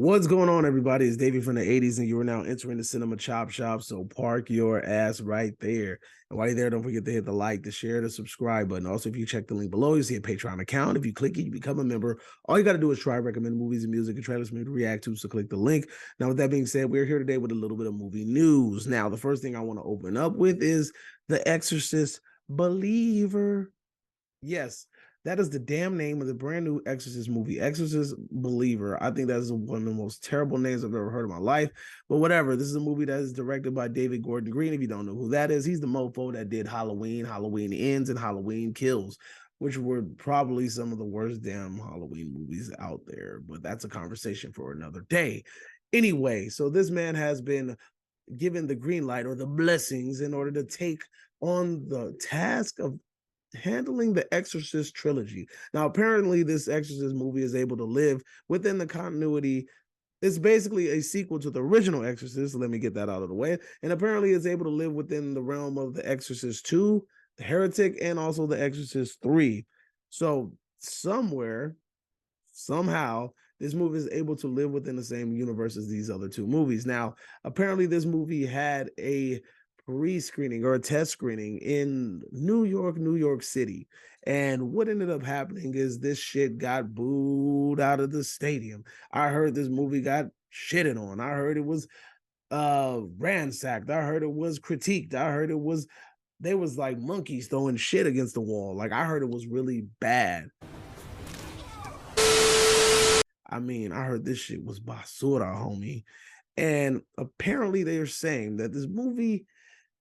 What's going on, everybody? It's Davey from the 80s, and you are now entering the Cinema Chop Shop. So park your ass right there. And while you're there, don't forget to hit the like, the share, the subscribe button. Also, if you check the link below, you see a Patreon account. If you click it, you become a member. All you got to do is try recommend movies and music and trailers for me to react to. So click the link. Now, with that being said, we're here today with a little bit of movie news. Now, the first thing I want to open up with is The Exorcist Believer. Yes, that is the damn name of the brand new Exorcist movie, Exorcist Believer. I think that is one of the most terrible names I've ever heard in my life. But whatever. This is a movie that is directed by David Gordon Green. If you don't know who that is, he's the mofo that did Halloween, Halloween Ends, and Halloween Kills, which were probably some of the worst damn Halloween movies out there. But that's a conversation for another day. Anyway, so this man has been given the green light or the blessings in order to take on the task of handling the Exorcist trilogy. Now, apparently, this Exorcist movie is able to live within the continuity. It's basically a sequel to the original Exorcist. So let me get that out of the way. And apparently, it's able to live within the realm of the Exorcist 2, the Heretic, and also the Exorcist 3. So somewhere, somehow, this movie is able to live within the same universe as these other two movies. Now, apparently, this movie had a pre-screening or a test screening in New York City. And what ended up happening is this shit got booed out of the stadium. I heard this movie got shitted on. I heard it was ransacked. I heard it was critiqued. I heard it was they was like monkeys throwing shit against the wall. Like I heard it was really bad. I mean, I heard this shit was basura, homie. And apparently they're saying that this movie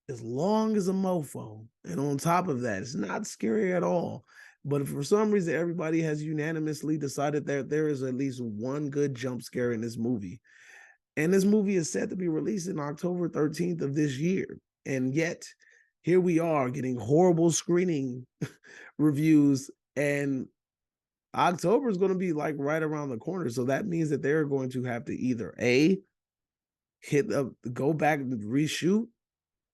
as long as a mofo. And on top of that, it's not scary at all. But for some reason, everybody has unanimously decided that there is at least one good jump scare in this movie. And this movie is set to be released in October 13th of this year. And yet, here we are getting horrible screening reviews. And October is going to be like right around the corner. So that means that they're going to have to either A, go back and reshoot,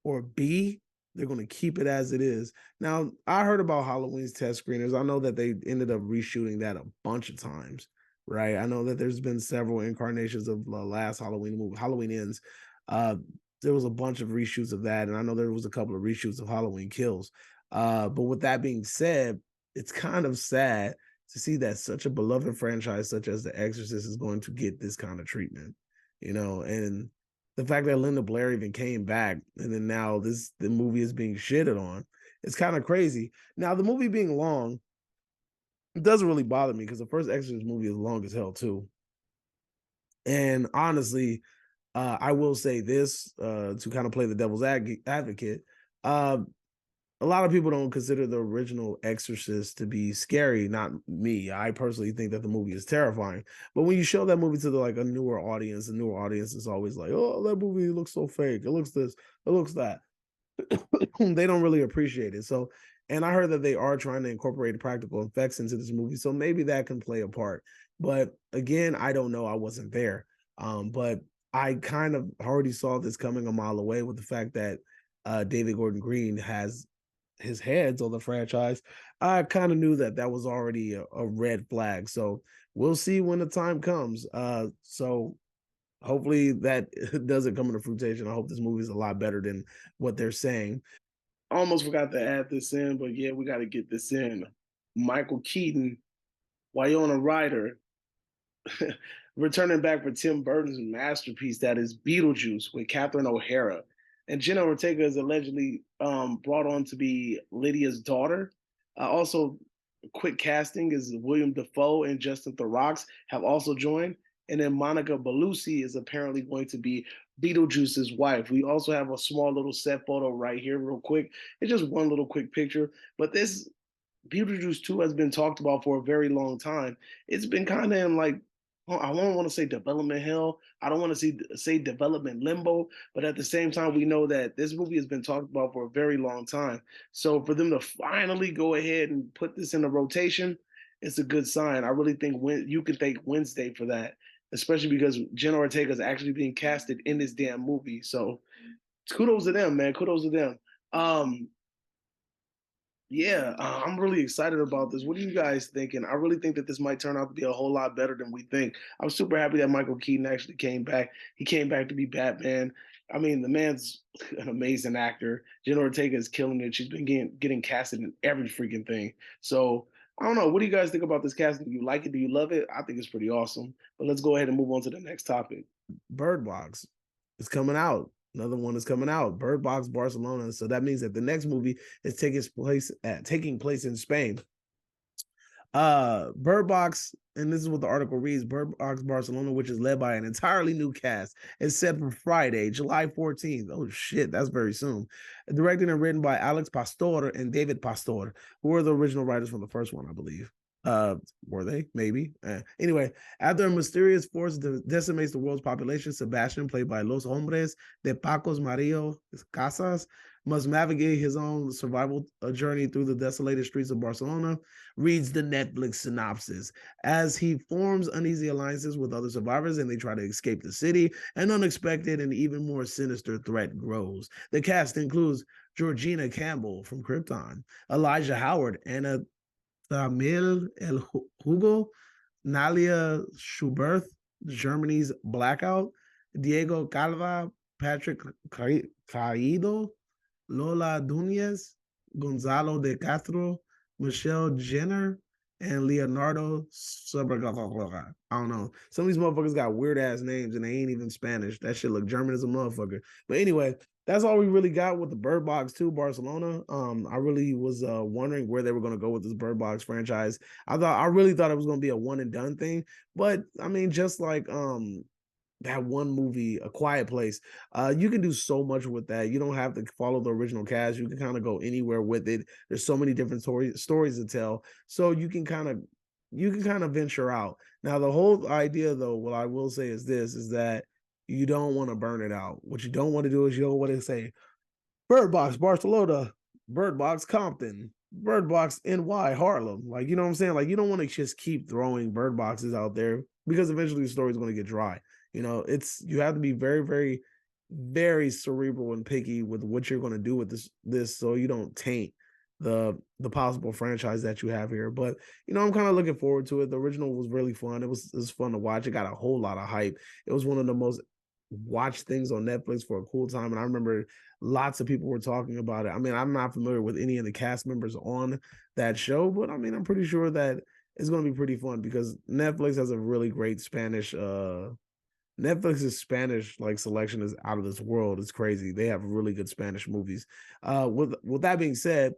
or B, they're going to keep it as it is. Now, I heard about Halloween's test screeners. I know that they ended up reshooting that a bunch of times, right? I know that there's been several incarnations of the last Halloween movie, Halloween Ends. There was a bunch of reshoots of that, and I know there was a couple of reshoots of Halloween Kills. But with that being said, it's kind of sad to see that such a beloved franchise such as The Exorcist is going to get this kind of treatment, and the fact that Linda Blair even came back and then now the movie is being shitted on. It's kind of crazy. Now, the movie being long, it doesn't really bother me because the first Exorcist movie is long as hell too. And honestly, I will say this to kind of play the devil's advocate. A lot of people don't consider the original Exorcist to be scary. Not me. I personally think that the movie is terrifying. But when you show that movie to a newer audience, the newer audience is always like, "Oh, that movie looks so fake. It looks this. It looks that." They don't really appreciate it. So, and I heard that they are trying to incorporate practical effects into this movie, so maybe that can play a part. But again, I don't know. I wasn't there. But I kind of already saw this coming a mile away with the fact that David Gordon Green has his heads on the franchise. I kind of knew that that was already a red flag. So we'll see when the time comes. So hopefully that doesn't come into fruition. I hope this movie is a lot better than what they're saying. I almost forgot to add this in, but yeah, we got to get this in. Michael Keaton, Winona Ryder, returning back for Tim Burton's masterpiece that is Beetlejuice with Catherine O'Hara. And Jenna Ortega is allegedly brought on to be Lydia's daughter. Also, quick casting is William Dafoe and Justin Theroux have also joined. And then Monica Bellucci is apparently going to be Beetlejuice's wife. We also have a small little set photo right here, real quick. It's just one little quick picture. But this Beetlejuice 2 has been talked about for a very long time. It's been kind of in like, I don't want to say development hell. I don't want to say development limbo, but at the same time, we know that this movie has been talked about for a very long time. So for them to finally go ahead and put this in the rotation, it's a good sign. I really think you can thank Wednesday for that, especially because Jenna Ortega is actually being casted in this damn movie. So kudos to them, man. Kudos to them. Yeah, I'm really excited about this. What are you guys thinking? I really think that this might turn out to be a whole lot better than we think. I'm super happy that Michael Keaton actually came back. He came back to be Batman. I mean, the man's an amazing actor. Jenna Ortega is killing it. She's been getting casted in every freaking thing. So I don't know. What do you guys think about this casting? Do you like it? Do you love it? I think it's pretty awesome. But let's go ahead and move on to the next topic. Birdbox is coming out. Another one is coming out. Birdbox Barcelona. So that means that the next movie is taking place in Spain. Bird Box, and this is what the article reads: Bird Box Barcelona, which is led by an entirely new cast, is set for Friday, July 14th. Oh shit, that's very soon. Directed and written by Alex Pastor and David Pastor, who were the original writers from the first one, I believe. Were they? Maybe. Anyway, after a mysterious force decimates the world's population, Sebastian, played by Los Hombres de Pacos Mario Casas, must navigate his own survival journey through the desolated streets of Barcelona, reads the Netflix synopsis. As he forms uneasy alliances with other survivors and they try to escape the city, an unexpected and even more sinister threat grows. The cast includes Georgina Campbell from Krypton, Elijah Howard, Anna Tamil El Hugo, Nalia Schubert, Germany's Blackout, Diego Calva, Patrick Caído, Lola Dunez, Gonzalo de Castro, Michelle Jenner, and Leonardo Sabragaga. I don't know. Some of these motherfuckers got weird ass names and they ain't even Spanish. That shit look German as a motherfucker. But anyway, that's all we really got with the Bird Box 2 Barcelona. I really was wondering where they were going to go with this Bird Box franchise. I really thought it was going to be a one and done thing, but I mean, just like that one movie, A Quiet Place, you can do so much with that. You don't have to follow the original cast. You can kind of go anywhere with it. There's so many different stories to tell, so you can kind of venture out. Now, the whole idea, though, what I will say is this: is that you don't want to burn it out. What you don't want to do is you don't want to say Bird Box Barcelona, Bird Box Compton, Bird Box NY Harlem. Like, you know what I'm saying? Like, you don't want to just keep throwing bird boxes out there because eventually the story is going to get dry. You know, you have to be very, very, very cerebral and picky with what you're going to do with this, so you don't taint the possible franchise that you have here. But you know, I'm kind of looking forward to it. The original was really fun. It was fun to watch. It got a whole lot of hype. It was one of the most watched things on Netflix for a cool time, and I remember lots of people were talking about it. I mean, I'm not familiar with any of the cast members on that show, but I mean, I'm pretty sure that it's going to be pretty fun because Netflix has a really great Netflix's Spanish like selection is out of this world. It's crazy. They have really good Spanish movies. With that being said,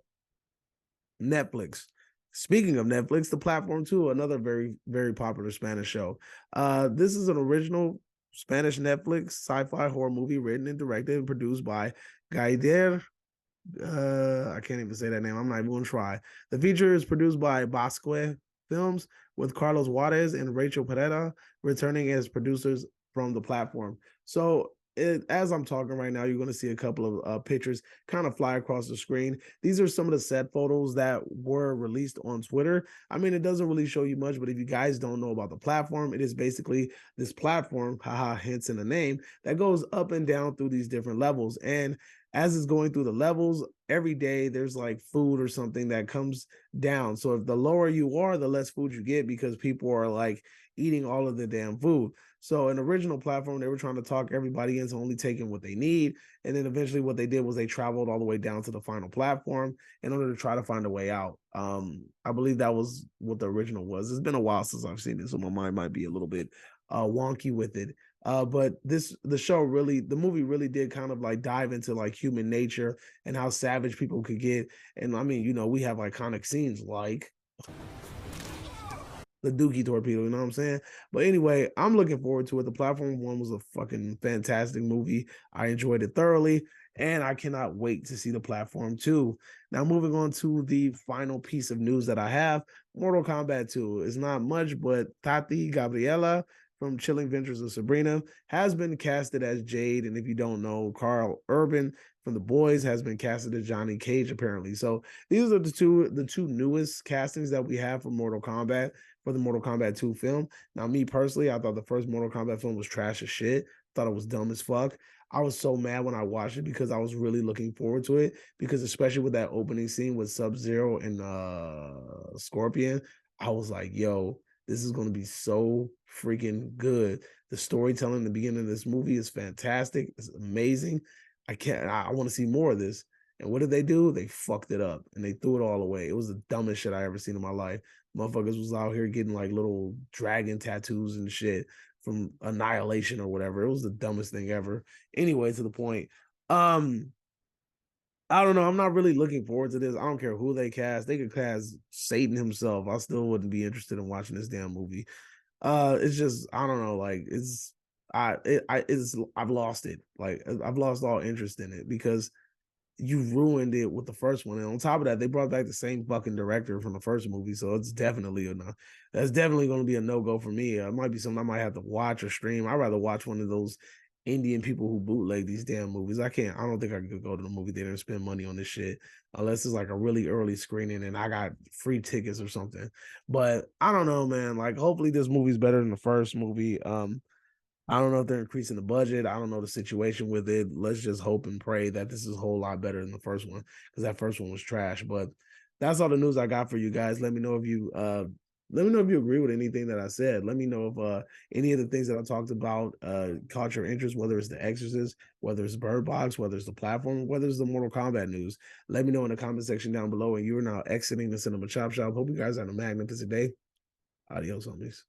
Netflix. Speaking of Netflix, the platform too, another very, very popular Spanish show. This is an original Spanish Netflix sci-fi horror movie written and directed and produced by Gaider. I can't even say that name. I'm not even going to try. The feature is produced by Bosque Films with Carlos Juarez and Rachel Pereira returning as producers from the platform. So as I'm talking right now, you're going to see a couple of pictures kind of fly across the screen. These are some of the set photos that were released on Twitter. I mean, it doesn't really show you much, but if you guys don't know about the platform, it is basically this platform, haha, hence in the name, that goes up and down through these different levels. And as it's going through the levels, every day there's like food or something that comes down. So if the lower you are, the less food you get because people are like eating all of the damn food. So an original platform, they were trying to talk everybody into only taking what they need. And then eventually what they did was they traveled all the way down to the final platform in order to try to find a way out. I believe that was what the original was. It's been a while since I've seen it, so my mind might be a little bit wonky with it. But the movie really did kind of like dive into like human nature and how savage people could get. And I mean, you know, we have iconic scenes like the Dookie torpedo, you know what I'm saying? But anyway, I'm looking forward to it. The platform one was a fucking fantastic movie. I enjoyed it thoroughly, and I cannot wait to see the platform two. Now, moving on to the final piece of news that I have, Mortal Kombat 2 is not much, but Tati Gabriela from Chilling Adventures of Sabrina has been casted as Jade, and if you don't know, Carl Urban from The Boys has been casted as Johnny Cage apparently. So these are the two newest castings that we have for Mortal Kombat, for the Mortal Kombat 2 film. Now, me personally, I thought the first Mortal Kombat film was trash as shit. Thought it was dumb as fuck. I was so mad when I watched it because I was really looking forward to it. Because especially with that opening scene with Sub Zero and Scorpion, I was like, "Yo, this is going to be so freaking good." The storytelling in the beginning of this movie is fantastic. It's amazing. I can't. I want to see more of this. And what did they do? They fucked it up and they threw it all away. It was the dumbest shit I ever seen in my life. Motherfuckers was out here getting like little dragon tattoos and shit from Annihilation or whatever. It was the dumbest thing ever. Anyway, to the point. Um, I don't know. I'm not really looking forward to this. I don't care who they cast. They could cast Satan himself. I still wouldn't be interested in watching this damn movie. It's just I don't know. Like I've lost it. Like I've lost all interest in it because you ruined it with the first one. And on top of that, they brought back the same fucking director from the first movie. So it's definitely a no. That's definitely going to be a no-go for me. It might be something I might have to watch or stream. I'd rather watch one of those Indian people who bootleg these damn movies. I don't think I could go to the movie theater and spend money on this shit unless it's like a really early screening and I got free tickets or something. But I don't know, man. Like hopefully this movie's better than the first movie. I don't know if they're increasing the budget. I don't know the situation with it. Let's just hope and pray that this is a whole lot better than the first one because that first one was trash. But that's all the news I got for you guys. Let me know if you agree with anything that I said. Let me know if any of the things that I talked about caught your interest, whether it's the Exorcist, whether it's Birdbox, whether it's the platform, whether it's the Mortal Kombat news. Let me know in the comment section down below. And you are now exiting the Cinema Chop Shop. Hope you guys have a magnificent day. Adios, homies.